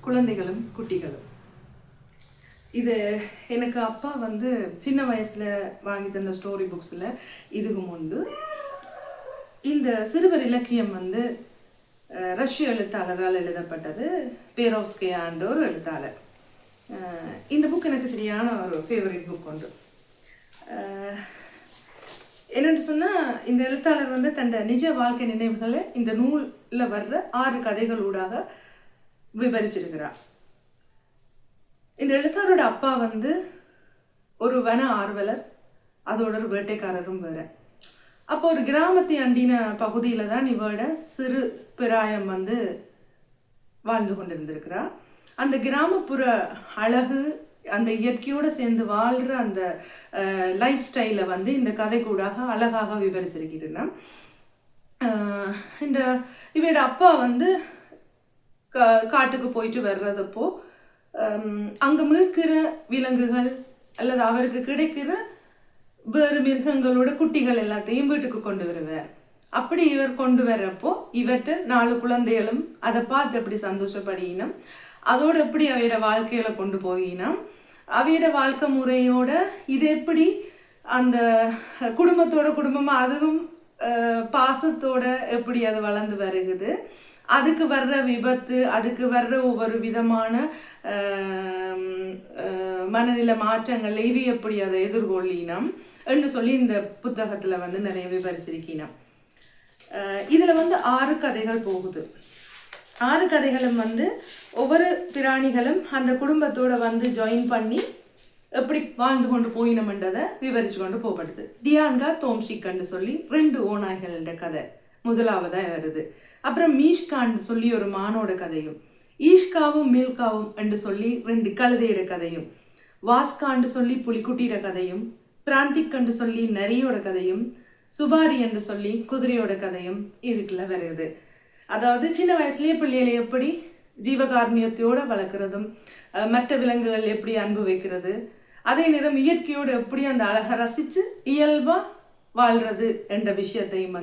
குழந்தைகளும் குட்டிகளும். இது எனக்கு அப்பா சின்ன வயசுல வாங்கி தந்த ஸ்டோரி புக்ஸ்ல இதுவும் உண்டு. இந்த சிறுவர் இலக்கியம் ரஷ்ய எழுத்தாளரால் எழுதப்பட்டது. பேரோவ்ஸ்கியான்ற ஒரு எழுத்தாளர். இந்த புக் எனக்கு சரியான ஒரு ஃபேவரட் புக் உண்டு. என்னென்னு சொன்னால், இந்த எழுத்தாளர் தன் நிஜ வாழ்க்கை நினைவுகளை இந்த நூலில் வர்ற 6 கதைகளூடாக விவரிச்சிருக்கிறார். இந்த எழுத்தாளரோட அப்பா ஒரு வன ஆர்வலர், அதோட ஒரு வேட்டைக்காரரும் வேற. அப்போ ஒரு கிராமத்தை அண்டின பகுதியில தான் இவட சிறு பிராயம் வாழ்ந்து கொண்டிருந்திருக்கிறா. அந்த கிராமப்புற அழகு, அந்த இயற்கையோடு சேர்ந்து வாழ்கிற அந்த லைஃப் ஸ்டைலை இந்த கதை கூடாக அழகாக விவரிச்சிருக்கிறேன். இந்த இவட அப்பா காட்டுக்கு போயிட்டு வர்றதப்போ அங்கே மீட்கிற விலங்குகள் அல்லது அவருக்கு கிடைக்கிற வேறு மிருகங்களோட குட்டிகள் எல்லாத்தையும் வீட்டுக்கு கொண்டு வருவார். அப்படி இவர் கொண்டு வர்றப்போ இவற்றை 4 குழந்தைகளும் அதை பார்த்து எப்படி சந்தோஷப்படினோம், அதோட எப்படி அவையோட வாழ்க்கையில கொண்டு போயினோம், அவையோட வாழ்க்கை முறையோட இது எப்படி அந்த குடும்பத்தோட குடும்பமா அதுவும் பாசத்தோட எப்படி அது வளர்ந்து வருகுது, அதுக்கு வர்ற விபத்து, அதுக்கு வர்ற ஒவ்வொரு விதமான மனநிலை மாற்றங்கள் இவை எப்படி அதை எதிர்கொள்ளினோம் என்று சொல்லி இந்த புத்தகத்துல நிறைய விவரிச்சிருக்கணும். இதுல 6 கதைகள் போகுது. 6 கதைகளும் ஒவ்வொரு பிராணிகளும் அந்த குடும்பத்தோட ஜாயின் பண்ணி எப்படி வாழ்ந்து கொண்டு போயினோம்ன்றதை விவரிச்சு கொண்டு போகப்படுது. தியான்கா தோம்ஷிக்கன்னு சொல்லி 2 ஓநாய்களோட கதை முதலாவதா வருது. அப்புறம் மீஷ்கான்னு சொல்லி ஒரு மானோட கதையும், ஈஷ்காவும் மில்காவும் என்று சொல்லி 2 கழுதையோட கதையும், வாஸ்கான்னு சொல்லி புலிக்குட்டியோட கதையும், பிராந்திக் என்று சொல்லி நரியோட கதையும், சுபாரி என்று சொல்லி குதிரையோட கதையும் இதுக்குள்ள வருது. அதாவது சின்ன வயசுலயே பிள்ளைகளை எப்படி ஜீவகாருண்யத்தோட வளர்க்குறதும், மற்ற விலங்குகள் எப்படி அன்பு வைக்கிறது, அதே நேரம் இயற்கையோடு எப்படி அந்த அழகை ரசித்து இயல்பா வாழ்றது என்ற விஷயத்தையும்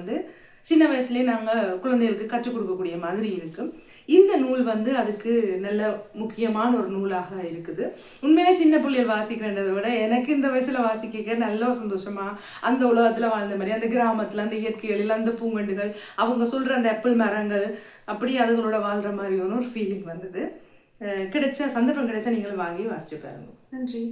சின்ன வயசுலேயே நாங்கள் குழந்தைகளுக்கு கற்றுக் கொடுக்கக்கூடிய மாதிரி இருக்கு. இந்த நூல் அதுக்கு நல்ல முக்கியமான ஒரு நூலாக இருக்குது. உண்மையிலே சின்ன பிள்ளைகள் வாசிக்கிறன்றதை விட எனக்கு இந்த வயசுல வாசிக்க நல்ல சந்தோஷமா அந்த உலகத்துல வாழ்ந்த மாதிரி, அந்த கிராமத்துல அந்த இயற்கைகளில் அந்த பூங்கண்டுகள், அவங்க சொல்ற அந்த ஆப்பிள் மரங்கள், அப்படி அதுகளோட வாழ்ற மாதிரி ஒரு ஃபீலிங் கிடைச்ச சந்தர்ப்பம் கிடைச்சா நீங்களும் வாங்கி வாசிச்சு பாருங்க. நன்றி.